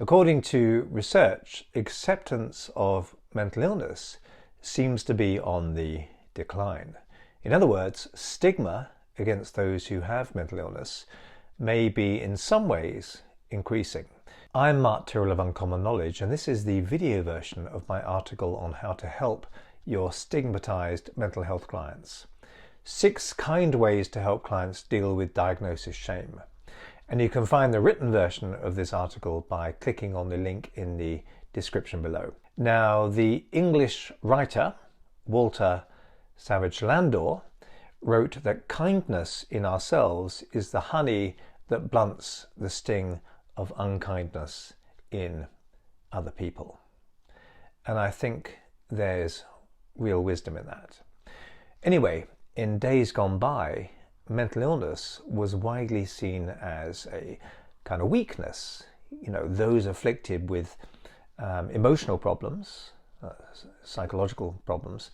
According to research, acceptance of mental illness seems to be on the decline. In other words, stigma against those who have mental illness may be in some ways increasing. I'm Mark Tyrrell of Uncommon Knowledge, and this is the video version of my article on how to help your stigmatized mental health clients. 6 kind ways to help clients deal with diagnosis shame. And you can find the written version of this article by clicking on the link in the description below. Now, the English writer Walter Savage Landor wrote that kindness in ourselves is the honey that blunts the sting of unkindness in other people. And I think there's real wisdom in that. Anyway, in days gone by, mental illness was widely seen as a kind of weakness. You know, those afflicted with emotional problems, psychological problems,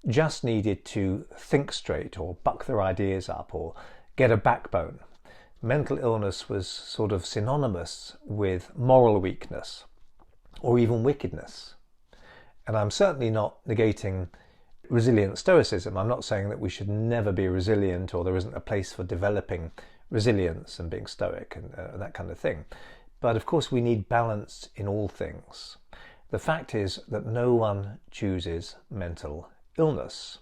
just needed to think straight or buck their ideas up or get a backbone. Mental illness was sort of synonymous with moral weakness or even wickedness. And I'm certainly not negating resilient stoicism. I'm not saying that we should never be resilient or there isn't a place for developing resilience and being stoic and that kind of thing. But of course we need balance in all things. The fact is that no one chooses mental illness.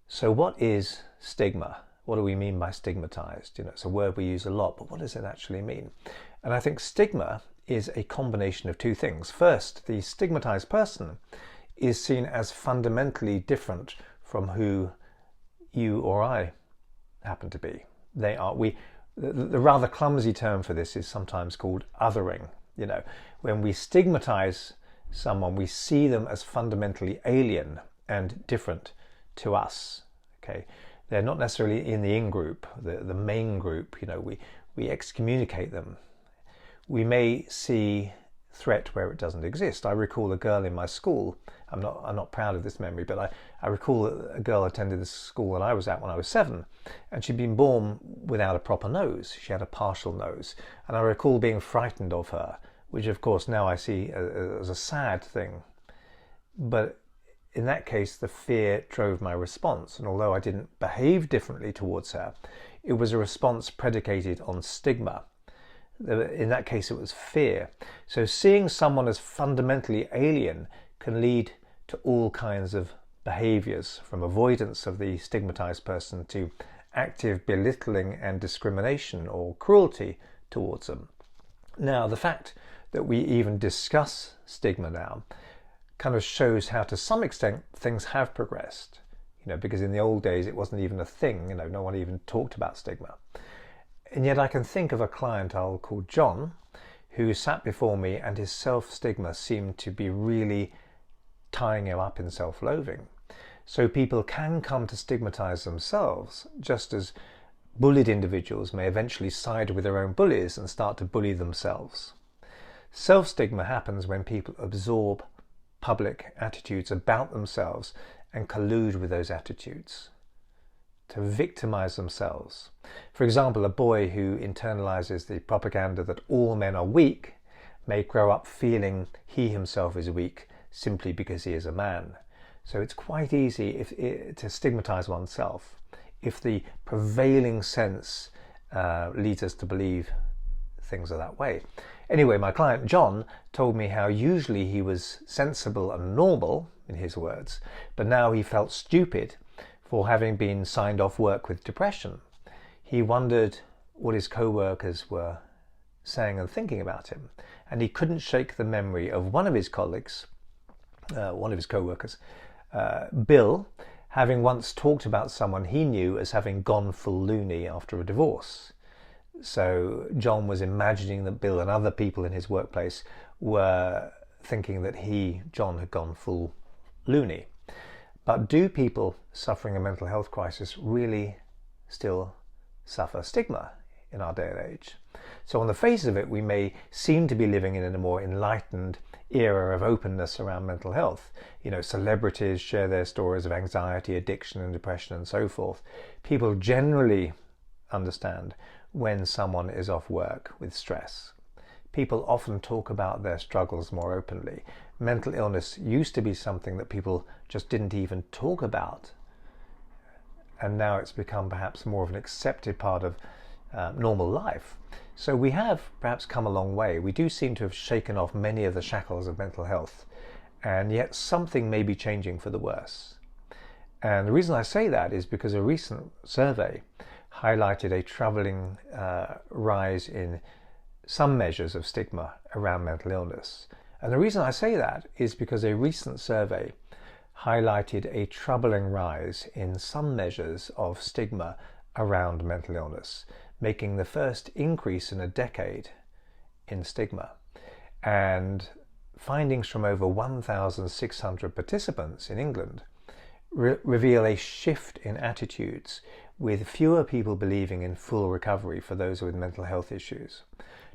So what is stigma? What do we mean by stigmatized? You know, it's a word we use a lot, but what does it actually mean? And I think stigma is a combination of 2 things. First, the stigmatized person is seen as fundamentally different from who you or I happen to be. The rather clumsy term for this is sometimes called othering. You know, when we stigmatize someone, we see them as fundamentally alien and different to us. Okay. They're not necessarily in the in-group, the main group. You know, we excommunicate them. We may see threat where it doesn't exist. I recall a girl in my school. I'm not proud of this memory, but I recall a girl attended the school that I was at when I was 7, and she'd been born without a proper nose. She had a partial nose, and I recall being frightened of her, which of course now I see as a sad thing. But in that case, the fear drove my response, and although I didn't behave differently towards her, it was a response predicated on stigma. In that case, it was fear. So seeing someone as fundamentally alien can lead to all kinds of behaviors, from avoidance of the stigmatized person to active belittling and discrimination or cruelty towards them. Now, the fact that we even discuss stigma now kind of shows how, to some extent, things have progressed. You know, because in the old days it wasn't even a thing. You know, no one even talked about stigma. And yet I can think of a client I'll call John, who sat before me, and his self-stigma seemed to be really tying him up in self-loathing. So people can come to stigmatize themselves, just as bullied individuals may eventually side with their own bullies and start to bully themselves. Self-stigma happens when people absorb public attitudes about themselves and collude with those attitudes to victimize themselves. For example, a boy who internalizes the propaganda that all men are weak may grow up feeling he himself is weak simply because he is a man. So it's quite easy to stigmatize oneself if the prevailing sense leads us to believe things are that way. Anyway, my client John told me how usually he was sensible and normal, in his words, but now he felt stupid for having been signed off work with depression. He wondered what his co-workers were saying and thinking about him, and he couldn't shake the memory of one of his colleagues, one of his co-workers, Bill, having once talked about someone he knew as having gone full loony after a divorce. So John was imagining that Bill and other people in his workplace were thinking that John, had gone full loony. But do people suffering a mental health crisis really still suffer stigma in our day and age? So on the face of it, we may seem to be living in a more enlightened era of openness around mental health. You know, celebrities share their stories of anxiety, addiction and depression and so forth. People generally understand when someone is off work with stress. people often talk about their struggles more openly. Mental illness used to be something that people just didn't even talk about, and now it's become perhaps more of an accepted part of normal life. So we have perhaps come a long way. We do seem to have shaken off many of the shackles of mental health, and yet something may be changing for the worse. And the reason I say that is because a recent survey highlighted a troubling rise in some measures of stigma around mental illness. And the reason I say that is because a recent survey highlighted a troubling rise in some measures of stigma around mental illness, making the first increase in a decade in stigma. And findings from over 1,600 participants in England reveal a shift in attitudes, with fewer people believing in full recovery for those with mental health issues.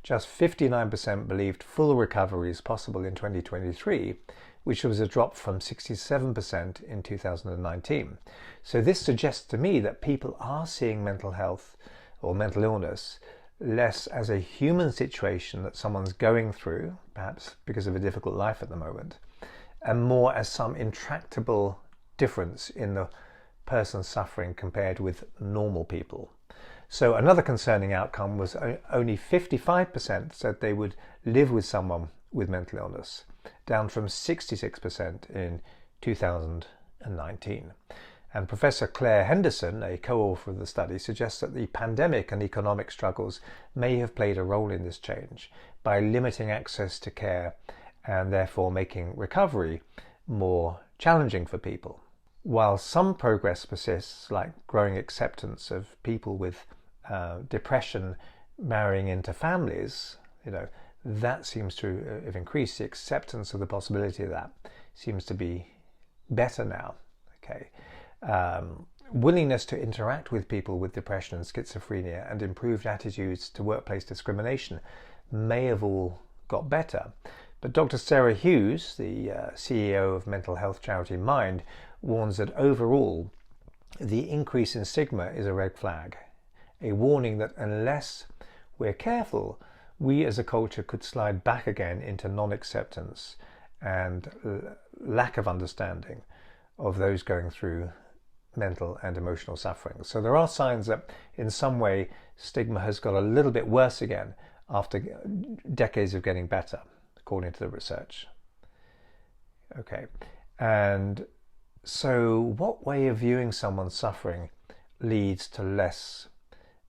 Just 59% believed full recovery is possible in 2023, which was a drop from 67% in 2019. So this suggests to me that people are seeing mental health or mental illness less as a human situation that someone's going through, perhaps because of a difficult life at the moment, and more as some intractable difference in the person suffering compared with normal people. So another concerning outcome was only 55% said they would live with someone with mental illness, down from 66% in 2019. And Professor Claire Henderson, a co-author of the study, suggests that the pandemic and economic struggles may have played a role in this change by limiting access to care and therefore making recovery more challenging for people. While some progress persists, like growing acceptance of people with depression marrying into families, that seems to have increased. The acceptance of the possibility of that seems to be better now. Okay. Willingness to interact with people with depression and schizophrenia and improved attitudes to workplace discrimination may have all got better. But Dr. Sarah Hughes, the CEO of mental health charity Mind, warns that overall the increase in stigma is a red flag, a warning that unless we're careful, we as a culture could slide back again into non-acceptance and lack of understanding of those going through mental and emotional suffering. So there are signs that in some way stigma has got a little bit worse again after decades of getting better, according to the research. Okay, and so what way of viewing someone's suffering leads to less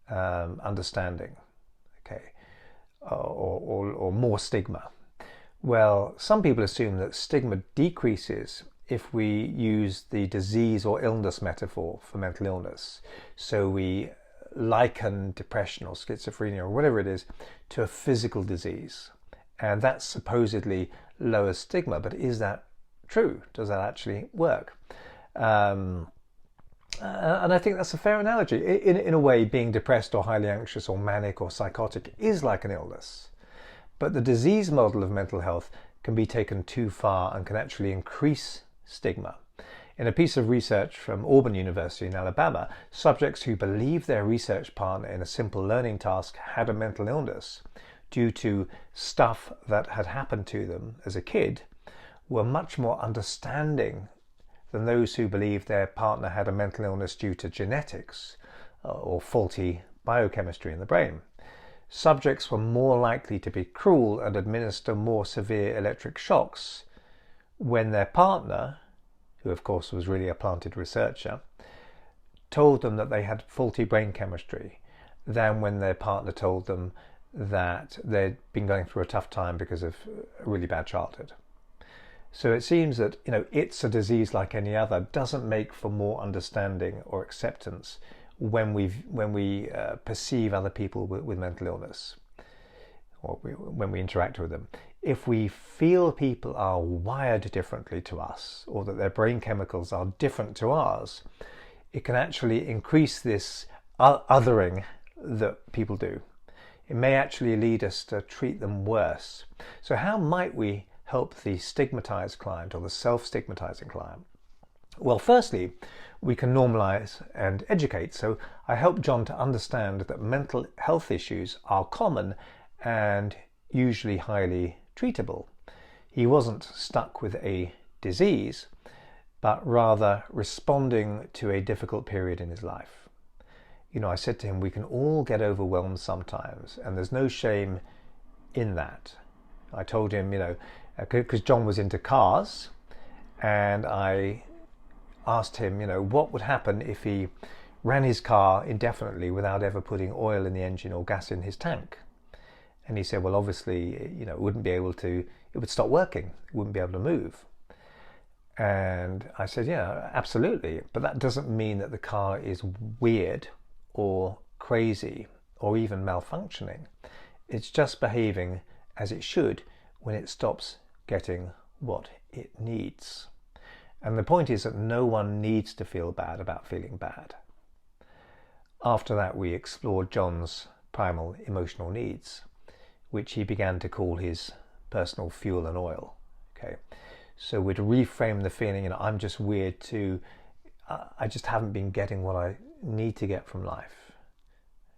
understanding, okay, or more stigma? Well, some people assume that stigma decreases if we use the disease or illness metaphor for mental illness. So we liken depression or schizophrenia or whatever it is to a physical disease. And that supposedly lowers stigma, but is that true? Does that actually work? And I think that's a fair analogy. In a way, being depressed or highly anxious or manic or psychotic is like an illness. But the disease model of mental health can be taken too far and can actually increase stigma. In a piece of research from Auburn University in Alabama, subjects who believed their research partner in a simple learning task had a mental illness due to stuff that had happened to them as a kid were much more understanding than those who believed their partner had a mental illness due to genetics or faulty biochemistry in the brain. Subjects were more likely to be cruel and administer more severe electric shocks when their partner, who of course was really a planted researcher, told them that they had faulty brain chemistry than when their partner told them that they'd been going through a tough time because of a really bad childhood. So it seems that it's a disease like any other doesn't make for more understanding or acceptance when we perceive other people with mental illness, or when we interact with them. If we feel people are wired differently to us, or that their brain chemicals are different to ours, it can actually increase this othering that people do. It may actually lead us to treat them worse. So how might we help the stigmatized client or the self-stigmatizing client? Well, firstly, we can normalize and educate. So I help John to understand that mental health issues are common and usually highly treatable. He wasn't stuck with a disease, but rather responding to a difficult period in his life. I said to him, we can all get overwhelmed sometimes, and there's no shame in that. I told him, because John was into cars, and I asked him, what would happen if he ran his car indefinitely without ever putting oil in the engine or gas in his tank? And he said, well, obviously, it would stop working. It wouldn't be able to move. And I said, yeah, absolutely. But that doesn't mean that the car is weird or crazy or even malfunctioning. It's just behaving as it should when it stops getting what it needs. And the point is that no one needs to feel bad about feeling bad. After that, we explored John's primal emotional needs, which he began to call his personal fuel and oil. Okay, so we'd reframe the feeling, I'm just weird too. I just haven't been getting what I need to get from life.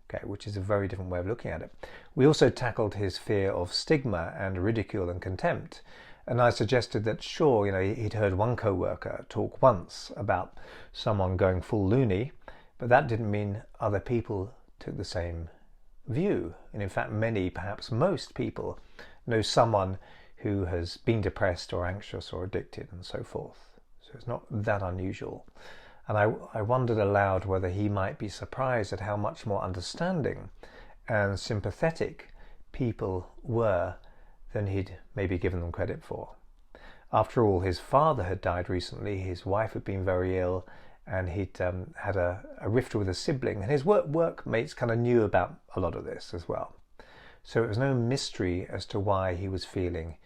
Okay, which is a very different way of looking at it. We also tackled his fear of stigma and ridicule and contempt. And I suggested that, sure, he'd heard one co-worker talk once about someone going full loony, but that didn't mean other people took the same view. And in fact, many, perhaps most people, know someone who has been depressed or anxious or addicted and so forth. So it's not that unusual. And I wondered aloud whether he might be surprised at how much more understanding and sympathetic people were than he'd maybe given them credit for. After all, his father had died recently, his wife had been very ill, and he'd had a rift with a sibling, and his workmates kind of knew about a lot of this as well. So it was no mystery as to why he was feeling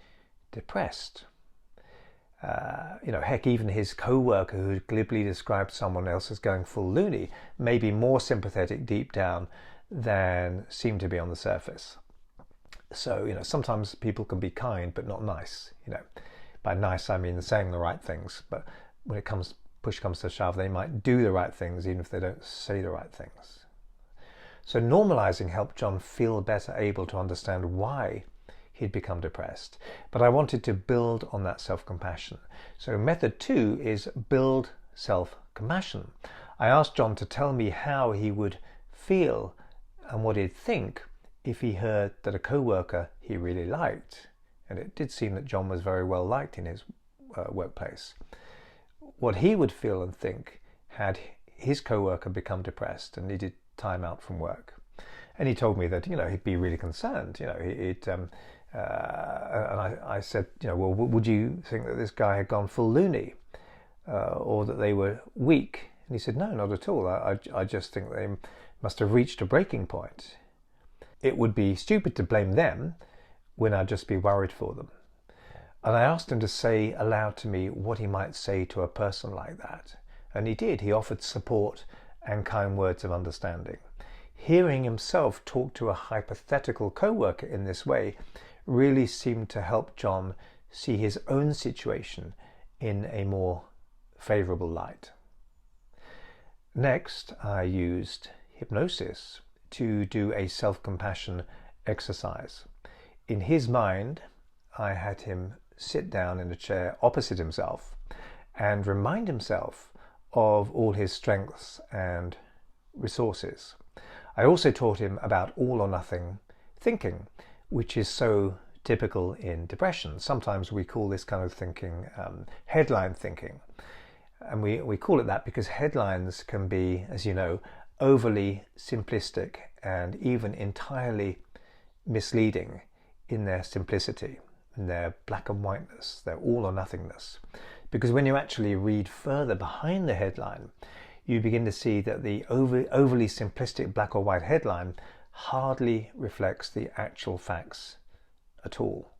depressed. Heck, even his co-worker who glibly described someone else as going full loony may be more sympathetic deep down than seemed to be on the surface. So, sometimes people can be kind but not nice. By nice I mean saying the right things, but when push comes to shove, they might do the right things even if they don't say the right things. So normalizing helped John feel better able to understand why he'd become depressed. But I wanted to build on that self-compassion. So method 2 is build self-compassion. I asked John to tell me how he would feel and what he'd think if he heard that a co-worker he really liked, and it did seem that John was very well liked in his workplace, what he would feel and think had his co-worker become depressed and needed time out from work. And he told me that he'd be really concerned. And I said, well, would you think that this guy had gone full loony, or that they were weak? And he said, no, not at all. I just think they must have reached a breaking point. It would be stupid to blame them when I'd just be worried for them. And I asked him to say aloud to me what he might say to a person like that. And he did. He offered support and kind words of understanding. Hearing himself talk to a hypothetical co-worker in this way really seemed to help John see his own situation in a more favourable light. Next, I used hypnosis to do a self-compassion exercise. In his mind, I had him sit down in a chair opposite himself and remind himself of all his strengths and resources. I also taught him about all or nothing thinking, which is so typical in depression. Sometimes we call this kind of thinking headline thinking. And we call it that because headlines can be, as you know, overly simplistic and even entirely misleading in their simplicity, in their black and whiteness, their all or nothingness. Because when you actually read further behind the headline, you begin to see that the overly simplistic black or white headline hardly reflects the actual facts at all.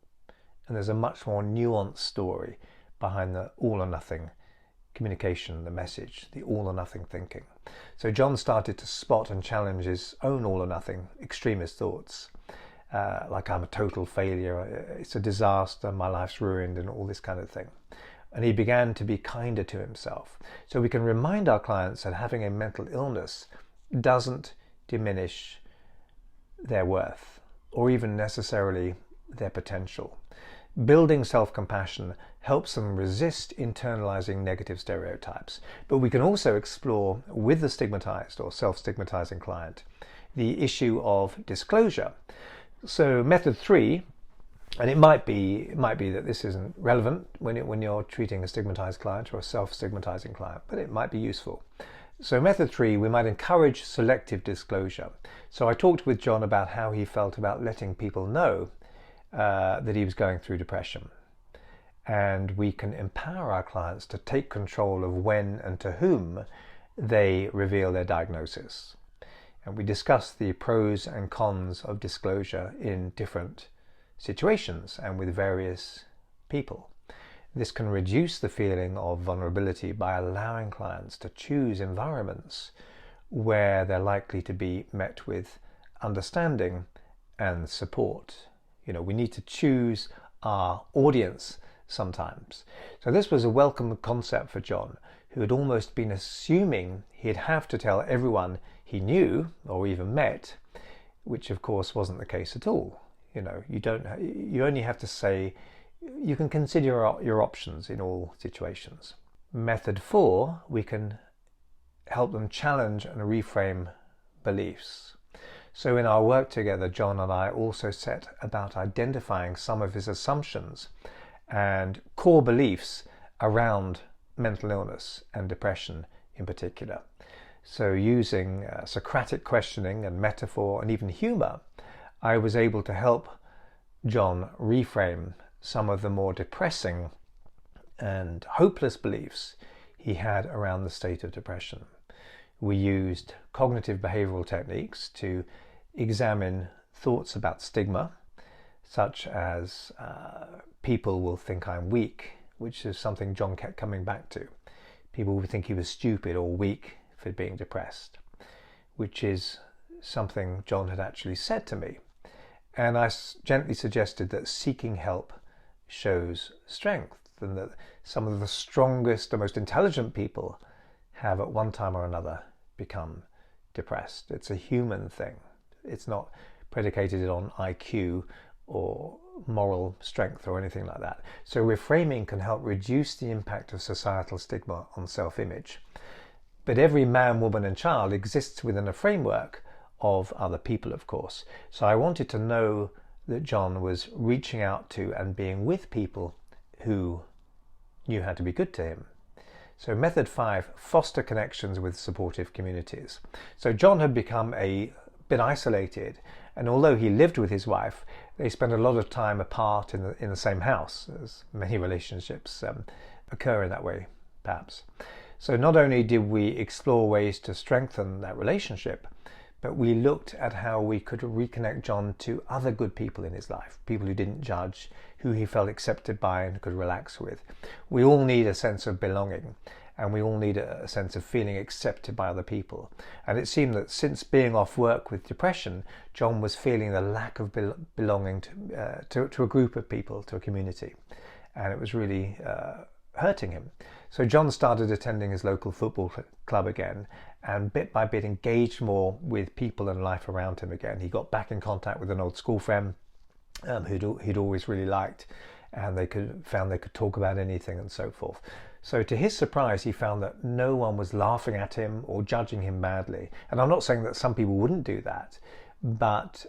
And there's a much more nuanced story behind the all or nothing communication, the message, the all or nothing thinking. So John started to spot and challenge his own all or nothing extremist thoughts, like I'm a total failure, it's a disaster, my life's ruined, and all this kind of thing. And he began to be kinder to himself. So we can remind our clients that having a mental illness doesn't diminish their worth or even necessarily their potential. Building self-compassion helps them resist internalizing negative stereotypes. But we can also explore with the stigmatized or self-stigmatizing client the issue of disclosure. So method 3, and it might be that this isn't relevant when you're treating a stigmatized client or a self-stigmatizing client, but it might be useful. So method 3, we might encourage selective disclosure. So I talked with John about how he felt about letting people know that he was going through depression. And we can empower our clients to take control of when and to whom they reveal their diagnosis. And we discussed the pros and cons of disclosure in different situations and with various people. This can reduce the feeling of vulnerability by allowing clients to choose environments where they're likely to be met with understanding and support. We need to choose our audience sometimes. So this was a welcome concept for John, who had almost been assuming he'd have to tell everyone he knew or even met, which of course wasn't the case at all. You only have to say, you can consider your options in all situations. Method 4, we can help them challenge and reframe beliefs. So in our work together, John and I also set about identifying some of his assumptions and core beliefs around mental illness and depression in particular. So using Socratic questioning and metaphor and even humor, I was able to help John reframe some of the more depressing and hopeless beliefs he had around the state of depression. We used cognitive behavioral techniques to examine thoughts about stigma, such as people will think I'm weak, which is something John kept coming back to. People would think he was stupid or weak for being depressed, which is something John had actually said to me. And I gently suggested that seeking help shows strength, and that some of the strongest, the most intelligent people have at one time or another become depressed. It's a human thing. It's not predicated on IQ or moral strength or anything like that. So reframing can help reduce the impact of societal stigma on self-image. But every man, woman and child exists within a framework of other people, of course. So I wanted to know that John was reaching out to and being with people who knew how to be good to him. So method 5, foster connections with supportive communities. So John had become a bit isolated, and although he lived with his wife, they spent a lot of time apart in the same house, as many relationships occur in that way, perhaps. So not only did we explore ways to strengthen that relationship, but we looked at how we could reconnect John to other good people in his life, people who didn't judge, who he felt accepted by and could relax with. We all need a sense of belonging, and we all need a sense of feeling accepted by other people. And it seemed that since being off work with depression, John was feeling the lack of belonging to a group of people, to a community. And it was really hurting him. So John started attending his local football club again, and bit by bit engaged more with people and life around him again. He got back in contact with an old school friend who'd always really liked, and found they could talk about anything and so forth. So to his surprise, he found that no one was laughing at him or judging him badly. And I'm not saying that some people wouldn't do that, but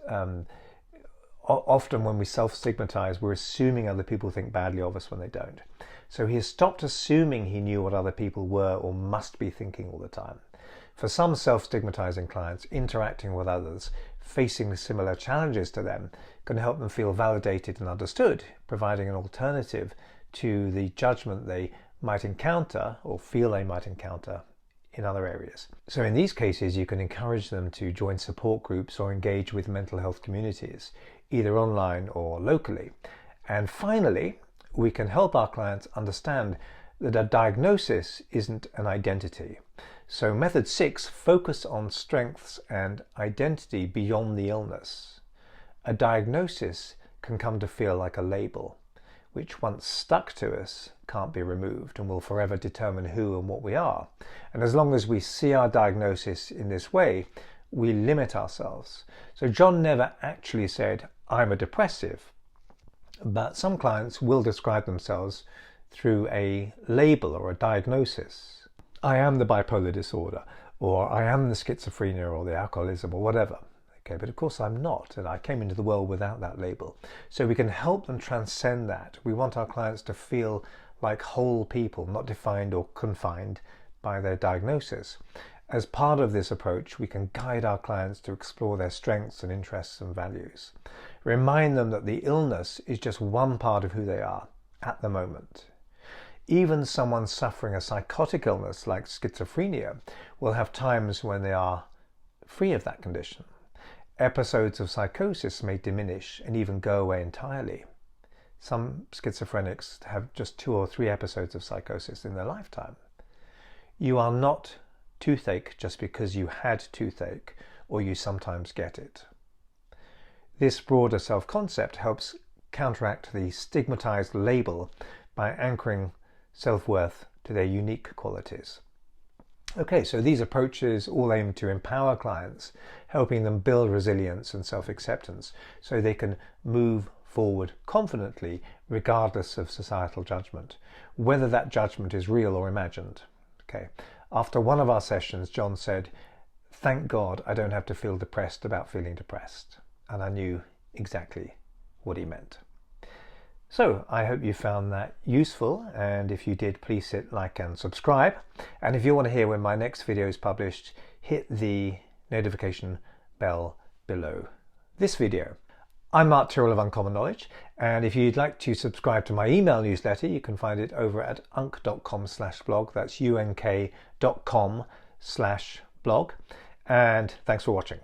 often when we self-stigmatize, we're assuming other people think badly of us when they don't. So he has stopped assuming he knew what other people were or must be thinking all the time. For some self-stigmatizing clients, interacting with others, facing similar challenges to them, can help them feel validated and understood, providing an alternative to the judgment they might encounter or feel they might encounter in other areas. So in these cases, you can encourage them to join support groups or engage with mental health communities, either online or locally. And finally, we can help our clients understand that a diagnosis isn't an identity. So method 6, focus on strengths and identity beyond the illness. A diagnosis can come to feel like a label, which once stuck to us can't be removed and will forever determine who and what we are. And as long as we see our diagnosis in this way, we limit ourselves. So John never actually said, I'm a depressive. But some clients will describe themselves through a label or a diagnosis. I am the bipolar disorder, or I am the schizophrenia or the alcoholism or whatever. Okay, but of course I'm not, and I came into the world without that label. So we can help them transcend that. We want our clients to feel like whole people, not defined or confined by their diagnosis. As part of this approach, we can guide our clients to explore their strengths and interests and values. Remind them that the illness is just one part of who they are at the moment. Even someone suffering a psychotic illness like schizophrenia will have times when they are free of that condition. Episodes of psychosis may diminish and even go away entirely. Some schizophrenics have just 2 or 3 episodes of psychosis in their lifetime. You are not toothache just because you had toothache or you sometimes get it. This broader self-concept helps counteract the stigmatized label by anchoring self-worth to their unique qualities. Okay, so these approaches all aim to empower clients, helping them build resilience and self-acceptance so they can move forward confidently regardless of societal judgment, whether that judgment is real or imagined. Okay. After one of our sessions, John said, "Thank God I don't have to feel depressed about feeling depressed." And I knew exactly what he meant. So I hope you found that useful, and if you did, please hit like and subscribe. And if you want to hear when my next video is published, hit the notification bell below this video. I'm Mark Tyrrell of Uncommon Knowledge, and if you'd like to subscribe to my email newsletter, you can find it over at unk.com/blog. That's unk.com/blog. And thanks for watching.